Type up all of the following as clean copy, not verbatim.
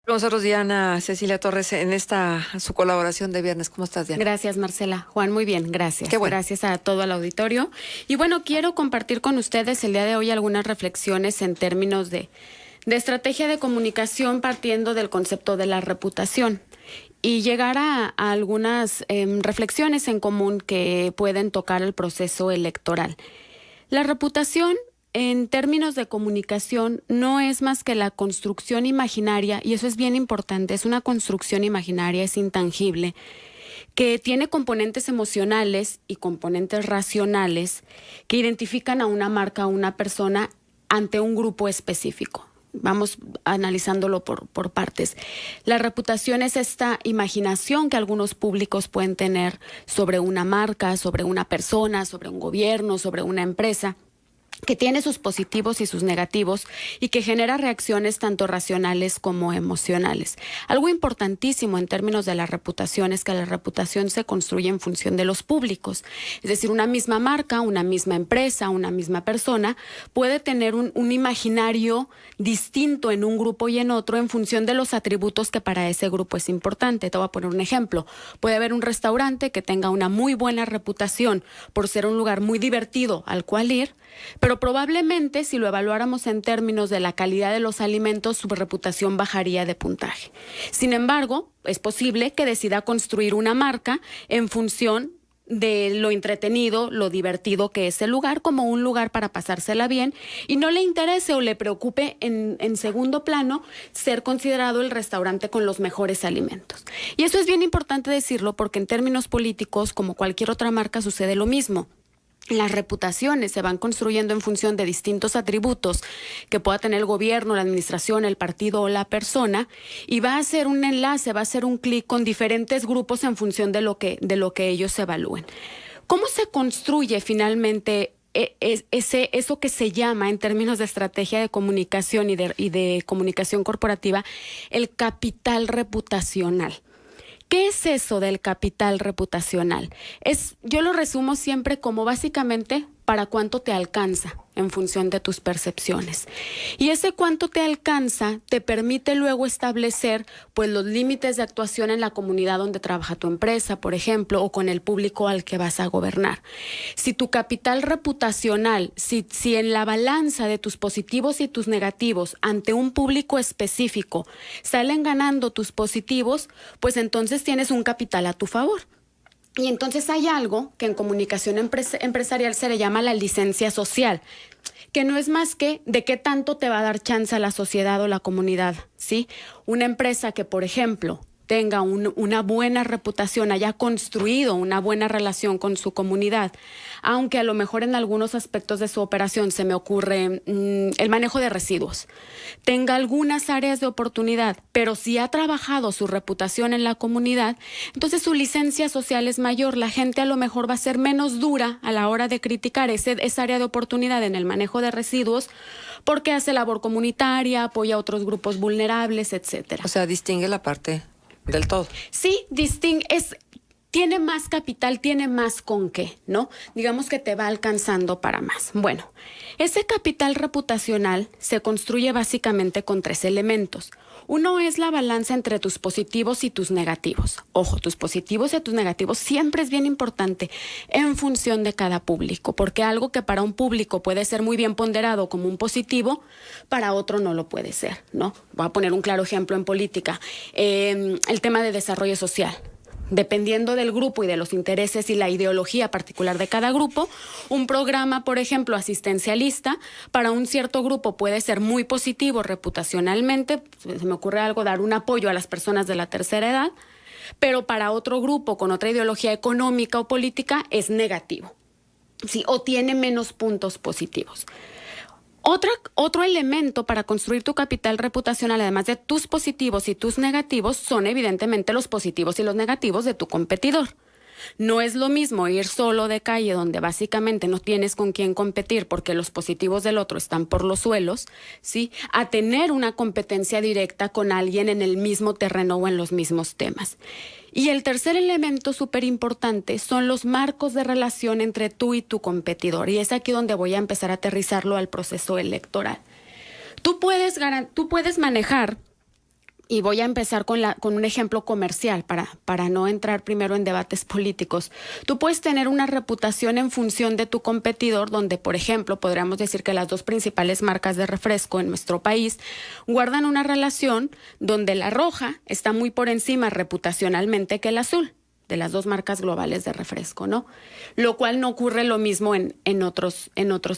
Con nosotros Diana Cecilia Torres en su colaboración de viernes. ¿Cómo estás, Diana? Gracias, Marcela. Juan, muy bien, gracias. Qué bueno. Gracias a todo el auditorio. Y bueno, quiero compartir con ustedes el día de hoy algunas reflexiones en términos de estrategia de comunicación partiendo del concepto de la reputación y llegar a algunas reflexiones en común que pueden tocar el proceso electoral. La reputación, en términos de comunicación, no es más que la construcción imaginaria, y eso es bien importante, es una construcción imaginaria, es intangible, que tiene componentes emocionales y componentes racionales que identifican a una marca, a una persona ante un grupo específico. Vamos analizándolo por partes. La reputación es esta imaginación que algunos públicos pueden tener sobre una marca, sobre una persona, sobre un gobierno, sobre una empresa, que tiene sus positivos y sus negativos y que genera reacciones tanto racionales como emocionales. Algo importantísimo en términos de la reputación es que la reputación se construye en función de los públicos. Es decir, una misma marca, una misma empresa, una misma persona puede tener un imaginario distinto en un grupo y en otro en función de los atributos que para ese grupo es importante. Te voy a poner un ejemplo. Puede haber un restaurante que tenga una muy buena reputación por ser un lugar muy divertido al cual ir, pero probablemente si lo evaluáramos en términos de la calidad de los alimentos, su reputación bajaría de puntaje. Sin embargo, es posible que decida construir una marca en función de lo entretenido, lo divertido que es el lugar, como un lugar para pasársela bien, y no le interese o le preocupe en segundo plano ser considerado el restaurante con los mejores alimentos. Y eso es bien importante decirlo porque en términos políticos, como cualquier otra marca, sucede lo mismo. Las reputaciones se van construyendo en función de distintos atributos que pueda tener el gobierno, la administración, el partido o la persona, y va a ser un enlace, va a ser un clic con diferentes grupos en función de lo que ellos evalúen. ¿Cómo se construye finalmente eso que se llama, en términos de estrategia de comunicación y de comunicación corporativa, el capital reputacional? ¿Qué es eso del capital reputacional? Yo lo resumo siempre como básicamente para cuánto te alcanza en función de tus percepciones. Y ese cuánto te alcanza te permite luego establecer pues los límites de actuación en la comunidad donde trabaja tu empresa, por ejemplo, o con el público al que vas a gobernar. Si tu capital reputacional, si en la balanza de tus positivos y tus negativos ante un público específico salen ganando tus positivos, pues entonces tienes un capital a tu favor. Y entonces hay algo que en comunicación empresarial se le llama la licencia social, que no es más que de qué tanto te va a dar chance a la sociedad o la comunidad, ¿sí? Una empresa que, por ejemplo, tenga una buena reputación, haya construido una buena relación con su comunidad, aunque a lo mejor en algunos aspectos de su operación se me ocurre el manejo de residuos, tenga algunas áreas de oportunidad, pero si ha trabajado su reputación en la comunidad, entonces su licencia social es mayor. La gente a lo mejor va a ser menos dura a la hora de criticar esa área de oportunidad en el manejo de residuos porque hace labor comunitaria, apoya a otros grupos vulnerables, etcétera. O sea, distingue la parte del todo. Sí, tiene más capital, tiene más con qué, ¿no? Digamos que te va alcanzando para más. Bueno, ese capital reputacional se construye básicamente con 3 elementos. Uno es la balanza entre tus positivos y tus negativos. Ojo, tus positivos y tus negativos siempre es bien importante en función de cada público, porque algo que para un público puede ser muy bien ponderado como un positivo, para otro no lo puede ser, ¿no? Voy a poner un claro ejemplo en política. El tema de desarrollo social. Dependiendo del grupo y de los intereses y la ideología particular de cada grupo, un programa, por ejemplo, asistencialista, para un cierto grupo puede ser muy positivo reputacionalmente, se me ocurre algo, dar un apoyo a las personas de la tercera edad, pero para otro grupo con otra ideología económica o política es negativo, ¿sí? O tiene menos puntos positivos. Otro elemento para construir tu capital reputacional, además de tus positivos y tus negativos, son evidentemente los positivos y los negativos de tu competidor. No es lo mismo ir solo de calle donde básicamente no tienes con quién competir porque los positivos del otro están por los suelos, ¿sí? A tener una competencia directa con alguien en el mismo terreno o en los mismos temas. Y el tercer elemento súper importante son los marcos de relación entre tú y tu competidor. Y es aquí donde voy a empezar a aterrizarlo al proceso electoral. Tú puedes manejar Y voy a empezar con un ejemplo comercial para no entrar primero en debates políticos. Tú puedes tener una reputación en función de tu competidor, donde, por ejemplo, podríamos decir que las dos principales marcas de refresco en nuestro país guardan una relación donde la roja está muy por encima reputacionalmente que el azul, de las dos marcas globales de refresco, ¿no? Lo cual no ocurre lo mismo en otros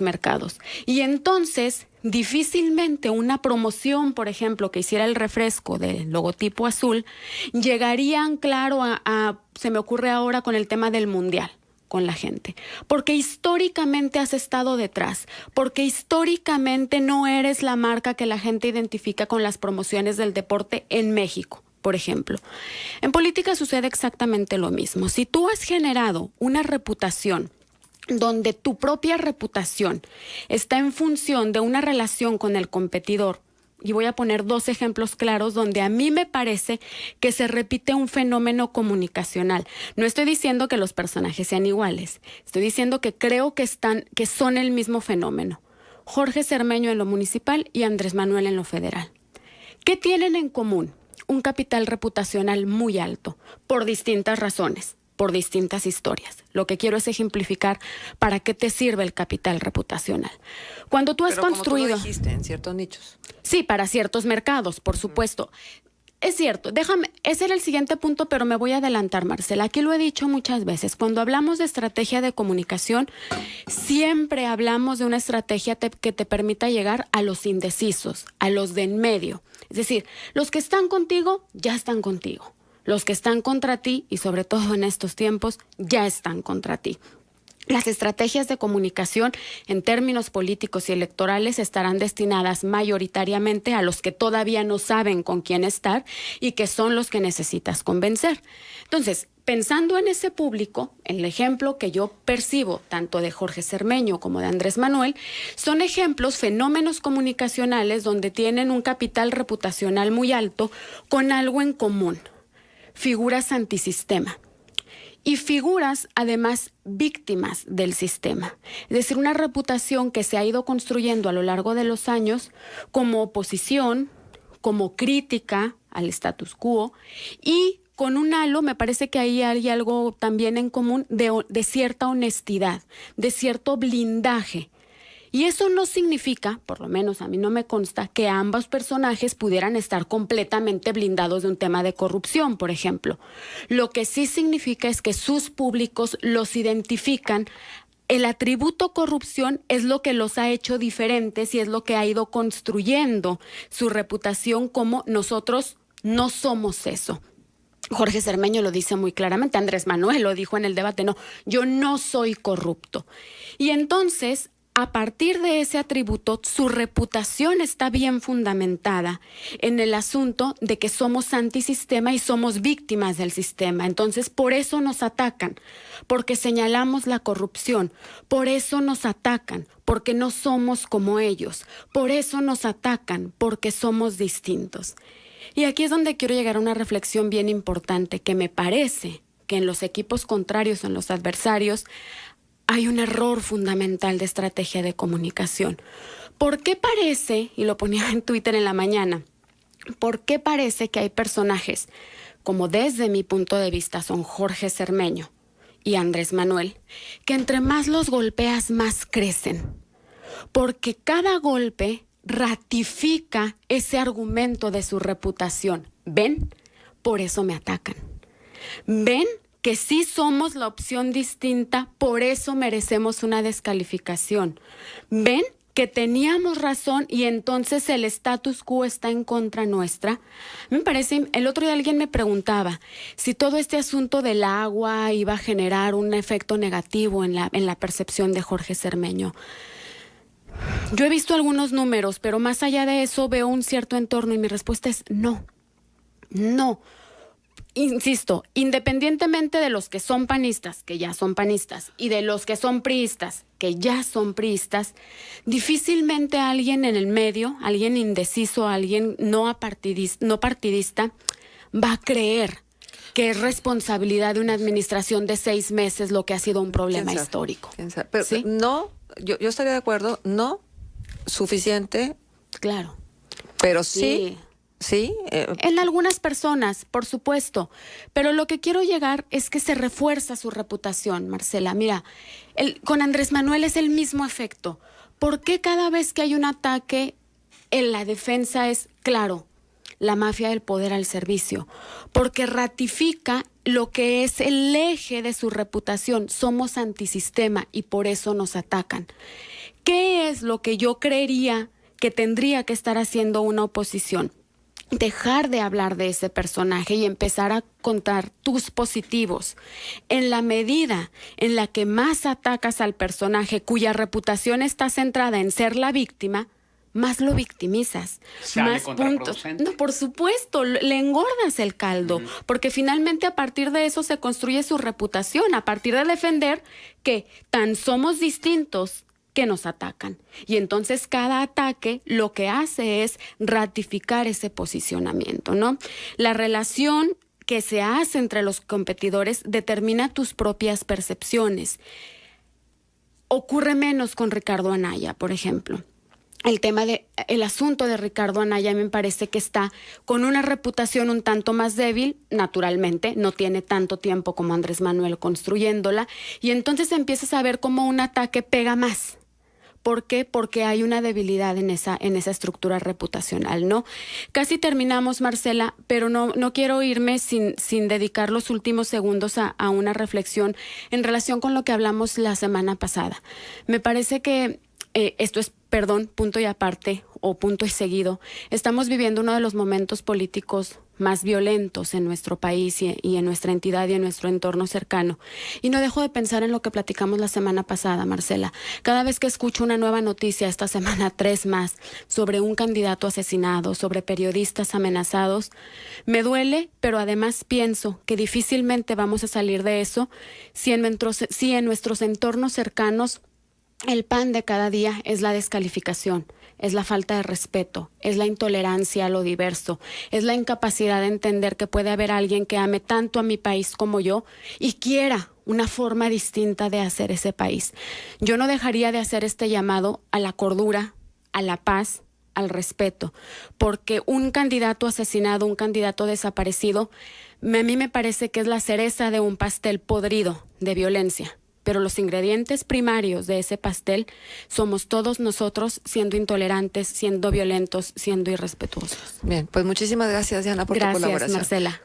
mercados. Y entonces, difícilmente una promoción, por ejemplo, que hiciera el refresco del logotipo azul, llegarían, claro, se me ocurre ahora con el tema del mundial, con la gente. Porque históricamente has estado detrás, porque históricamente no eres la marca que la gente identifica con las promociones del deporte en México. Por ejemplo, en política sucede exactamente lo mismo. Si tú has generado una reputación donde tu propia reputación está en función de una relación con el competidor, y voy a poner dos ejemplos claros donde a mí me parece que se repite un fenómeno comunicacional. No estoy diciendo que los personajes sean iguales, estoy diciendo que creo que son el mismo fenómeno. Jorge Cermeño en lo municipal y Andrés Manuel en lo federal. ¿Qué tienen en común? Un capital reputacional muy alto, por distintas razones, por distintas historias. Lo que quiero es ejemplificar para qué te sirve el capital reputacional. Cuando tú has construido... Como tú lo dijiste, en ciertos nichos. Sí, para ciertos mercados, por supuesto. Es cierto, ese era el siguiente punto, pero me voy a adelantar, Marcela. Aquí lo he dicho muchas veces. Cuando hablamos de estrategia de comunicación, siempre hablamos de una estrategia que te permita llegar a los indecisos, a los de en medio. Es decir, los que están contigo, ya están contigo. Los que están contra ti, y sobre todo en estos tiempos, ya están contra ti. Las estrategias de comunicación en términos políticos y electorales estarán destinadas mayoritariamente a los que todavía no saben con quién estar y que son los que necesitas convencer. Entonces, pensando en ese público, el ejemplo que yo percibo tanto de Jorge Cermeño como de Andrés Manuel, son ejemplos, fenómenos comunicacionales donde tienen un capital reputacional muy alto con algo en común: figuras antisistema. Y figuras, además, víctimas del sistema. Es decir, una reputación que se ha ido construyendo a lo largo de los años como oposición, como crítica al status quo, y con un halo, me parece que ahí hay algo también en común de cierta honestidad, de cierto blindaje. Y eso no significa, por lo menos a mí no me consta, que ambos personajes pudieran estar completamente blindados de un tema de corrupción, por ejemplo. Lo que sí significa es que sus públicos los identifican. El atributo corrupción es lo que los ha hecho diferentes y es lo que ha ido construyendo su reputación como nosotros no somos eso. Jorge Cermeño lo dice muy claramente, Andrés Manuel lo dijo en el debate, no, yo no soy corrupto. Y entonces, a partir de ese atributo, su reputación está bien fundamentada en el asunto de que somos antisistema y somos víctimas del sistema. Entonces, por eso nos atacan, porque señalamos la corrupción. Por eso nos atacan, porque no somos como ellos. Por eso nos atacan, porque somos distintos. Y aquí es donde quiero llegar a una reflexión bien importante, que me parece que en los equipos contrarios, en los adversarios, hay un error fundamental de estrategia de comunicación. ¿Por qué parece, y lo ponía en Twitter en la mañana, por qué parece que hay personajes como desde mi punto de vista son Jorge Cermeño y Andrés Manuel, que entre más los golpeas más crecen? Porque cada golpe ratifica ese argumento de su reputación. ¿Ven? Por eso me atacan. ¿Ven? Que sí somos la opción distinta, por eso merecemos una descalificación. ¿Ven? Que teníamos razón y entonces el status quo está en contra nuestra. Me parece, el otro día alguien me preguntaba si todo este asunto del agua iba a generar un efecto negativo en la percepción de Jorge Cermeño. Yo he visto algunos números, pero más allá de eso veo un cierto entorno y mi respuesta es no. No. Insisto, independientemente de los que son panistas, que ya son panistas, y de los que son priistas, que ya son priistas, difícilmente alguien en el medio, alguien indeciso, alguien no partidista, va a creer que es responsabilidad de una administración de 6 meses lo que ha sido un problema histórico. Pero ¿sí? No, yo estaría de acuerdo, no suficiente. Claro. Pero sí ¿Sí? En algunas personas, por supuesto, pero lo que quiero llegar es que se refuerza su reputación, Marcela. Mira, con Andrés Manuel es el mismo efecto. ¿Por qué cada vez que hay un ataque en la defensa es, claro, la mafia del poder al servicio? Porque ratifica lo que es el eje de su reputación. Somos antisistema y por eso nos atacan. ¿Qué es lo que yo creería que tendría que estar haciendo una oposición? Dejar de hablar de ese personaje y empezar a contar tus positivos. En la medida en la que más atacas al personaje cuya reputación está centrada en ser la víctima, más lo victimizas, más puntos. No, por supuesto, le engordas el caldo, porque finalmente a partir de eso se construye su reputación, a partir de defender que tan somos distintos que nos atacan. Y entonces cada ataque lo que hace es ratificar ese posicionamiento, ¿no? La relación que se hace entre los competidores determina tus propias percepciones. Ocurre menos con Ricardo Anaya, por ejemplo. El asunto de Ricardo Anaya me parece que está con una reputación un tanto más débil, naturalmente, no tiene tanto tiempo como Andrés Manuel construyéndola, y entonces empiezas a ver cómo un ataque pega más. ¿Por qué? Porque hay una debilidad en esa estructura reputacional, ¿no? Casi terminamos, Marcela, pero no quiero irme sin dedicar los últimos segundos a una reflexión en relación con lo que hablamos la semana pasada. Me parece que esto es, punto y aparte o punto y seguido. Estamos viviendo uno de los momentos políticos más violentos en nuestro país y en nuestra entidad y en nuestro entorno cercano. Y no dejo de pensar en lo que platicamos la semana pasada, Marcela. Cada vez que escucho una nueva noticia, esta semana 3 más, sobre un candidato asesinado, sobre periodistas amenazados, me duele, pero además pienso que difícilmente vamos a salir de eso si en nuestros entornos cercanos el pan de cada día es la descalificación, es la falta de respeto, es la intolerancia a lo diverso, es la incapacidad de entender que puede haber alguien que ame tanto a mi país como yo y quiera una forma distinta de hacer ese país. Yo no dejaría de hacer este llamado a la cordura, a la paz, al respeto, porque un candidato asesinado, un candidato desaparecido, a mí me parece que es la cereza de un pastel podrido de violencia. Pero los ingredientes primarios de ese pastel somos todos nosotros siendo intolerantes, siendo violentos, siendo irrespetuosos. Bien, pues muchísimas gracias, Diana, por tu colaboración. Gracias, Marcela.